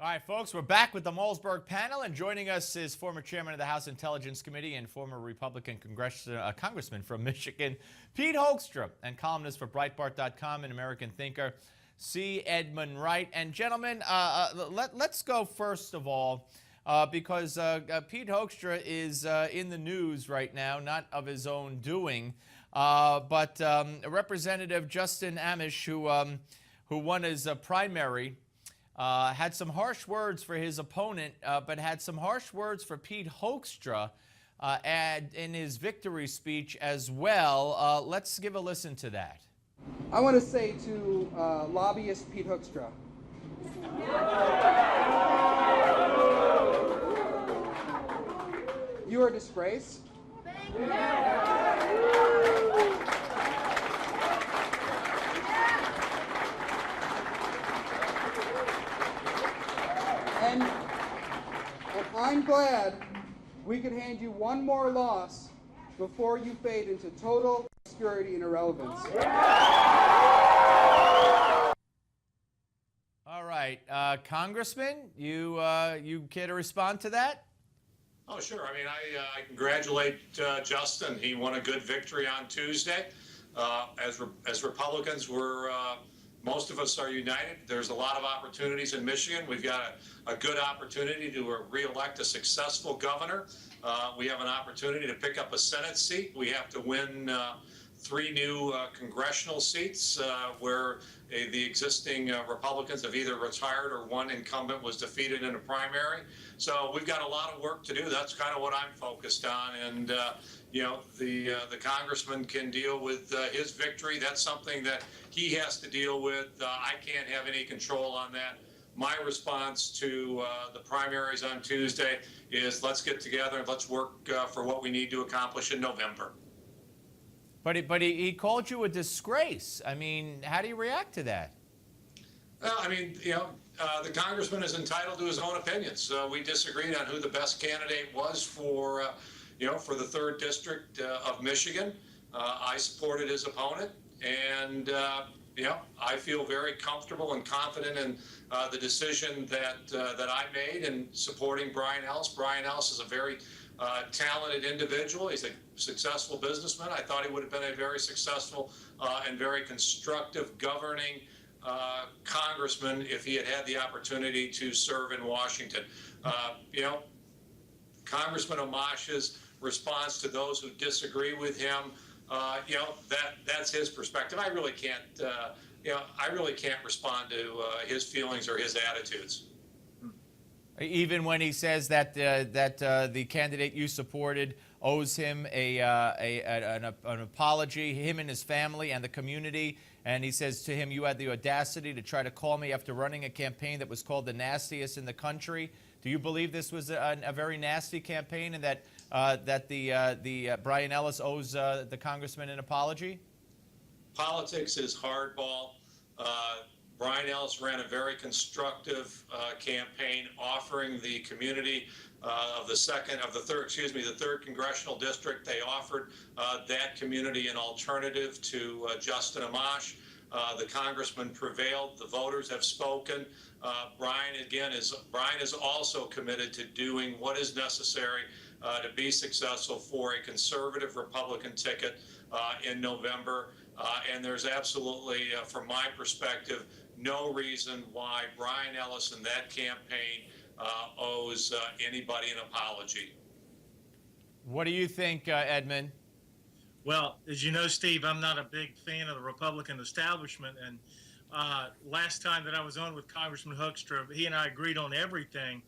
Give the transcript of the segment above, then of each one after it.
All right, folks, we're back with the Malzberg panel, and joining us is former chairman of the House Intelligence Committee and former Republican Congressman from Michigan, Pete Hoekstra, and columnist for Breitbart.com and American Thinker, C. Edmund Wright. And gentlemen, let's go first of all, because Pete Hoekstra is in the news right now, not of his own doing, but Representative Justin Amash, who won his primary, had some harsh words for his opponent, but had some harsh words for Pete Hoekstra in his victory speech as well. Let's give a listen to that. I want to say to lobbyist Pete Hoekstra, you are a disgrace. And I'm glad we could hand you one more loss before you fade into total obscurity and irrelevance. All right, Congressman, you care to respond to that? Oh, sure. I mean, I congratulate Justin. He won a good victory on Tuesday. As Republicans, most of us are united. There's a lot of opportunities in Michigan. We've got a good opportunity to re-elect a successful governor. We have an opportunity to pick up a Senate seat. We have to win 3 new congressional seats where the existing Republicans have either retired or one incumbent was defeated in a primary. So we've got a lot of work to do. That's kind of what I'm focused on. And the congressman can deal with his victory. That's something that he has to deal with. I can't have any control on that. My response to the primaries on Tuesday is let's get together and let's work for what we need to accomplish in November. But he called you a disgrace. I mean, how do you react to that? Well, I mean, the congressman is entitled to his own opinions. We disagreed on who the best candidate was for the 3rd District of Michigan. I supported his opponent, and I feel very comfortable and confident in the decision that I made in supporting Brian Ellis. Brian Ellis is a very talented individual. He's a successful businessman. I thought he would have been a very successful and very constructive governing congressman if he had had the opportunity to serve in Washington. Congressman Amash's response to those who disagree with him, that's his perspective. I really can't, respond to his feelings or his attitudes. Even when he says that the candidate you supported owes him an apology, him and his family and the community, and he says to him, you had the audacity to try to call me after running a campaign that was called the nastiest in the country. Do you believe this was a very nasty campaign, and that the Brian Ellis owes the congressman an apology? Politics is hardball. Brian Ellis ran a very constructive campaign, offering the community of the 3rd Congressional District. They offered that community an alternative to Justin Amash. The congressman prevailed. The voters have spoken. Brian is also committed to doing what is necessary to be successful for a conservative Republican ticket in November. And there's absolutely, from my perspective, no reason why Brian Ellis and that campaign owes anybody an apology. What do you think, Edmund? Well, as you know, Steve, I'm not a big fan of the Republican establishment. And last time that I was on with Congressman Hoekstra, he and I agreed on everything.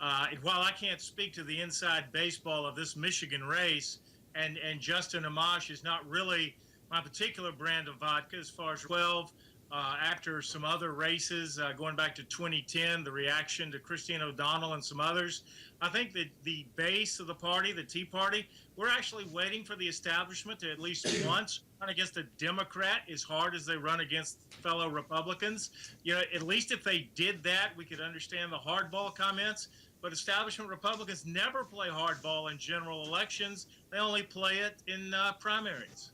And while I can't speak to the inside baseball of this Michigan race, and Justin Amash is not really my particular brand of vodka as far as 12, after some other races, going back to 2010, the reaction to Christine O'Donnell and some others, I think that the base of the party, the Tea Party, we're actually waiting for the establishment to at least once run against a Democrat as hard as they run against fellow Republicans. At least if they did that, we could understand the hardball comments. But establishment Republicans never play hardball in general elections. They only play it in primaries.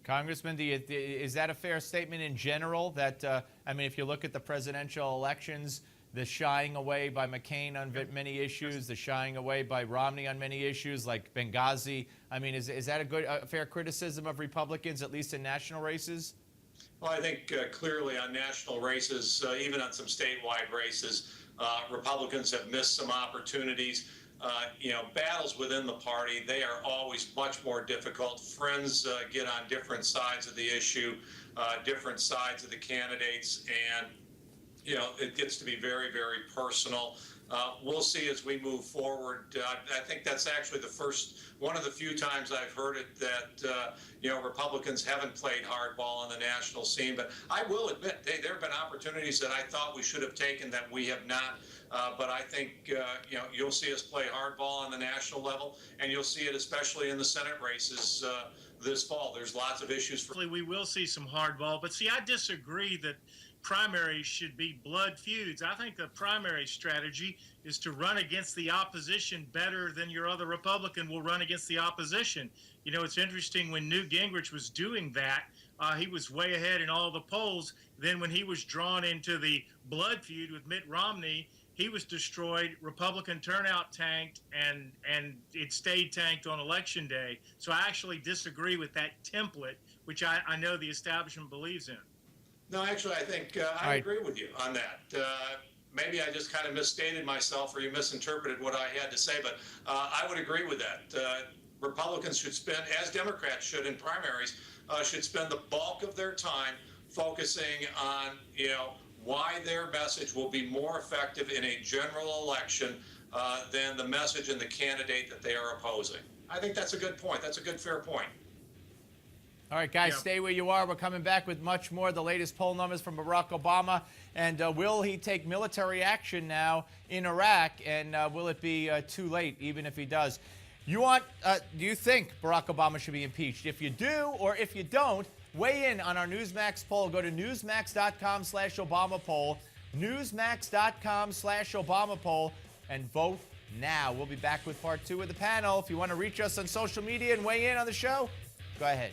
Congressman, is that a fair statement in general? That I mean, if you look at the presidential elections, the shying away by McCain on many issues, the shying away by Romney on many issues, like Benghazi. I mean, is that a fair criticism of Republicans, at least in national races? Well, I think clearly on national races, even on some statewide races, Republicans have missed some opportunities. Battles within the party, they are always much more difficult. Friends get on different sides of the issue, different sides of the candidates, and it gets to be very, very personal. We'll see as we move forward. I think that's actually one of the few times I've heard it that, Republicans haven't played hardball on the national scene. But I will admit, there have been opportunities that I thought we should have taken that we have not. But I think, you'll see us play hardball on the national level, and you'll see it especially in the Senate races this fall. There's lots of issues. We will see some hardball, but see, I disagree that primaries should be blood feuds. I think the primary strategy is to run against the opposition better than your other Republican will run against the opposition. It's interesting, when Newt Gingrich was doing that, he was way ahead in all the polls. Then when he was drawn into the blood feud with Mitt Romney, he was destroyed. Republican turnout tanked, and it stayed tanked on Election Day. So I actually disagree with that template, which I know the establishment believes in. No, actually, I think I agree with you on that. Maybe I just kind of misstated myself, or you misinterpreted what I had to say, but I would agree with that. Republicans should spend, as Democrats should in primaries, should spend the bulk of their time focusing on, why their message will be more effective in a general election than the message and the candidate that they are opposing. I think that's a good point. That's a good, fair point. All right, guys, stay where you are. We're coming back with much more. The latest poll numbers from Barack Obama. And will he take military action now in Iraq? And will it be too late, even if he does? Do you think Barack Obama should be impeached? If you do, or if you don't, weigh in on our Newsmax poll. Go to newsmax.com/Obama poll, newsmax.com/Obama poll, and vote now. We'll be back with part 2 of the panel. If you want to reach us on social media and weigh in on the show, go ahead.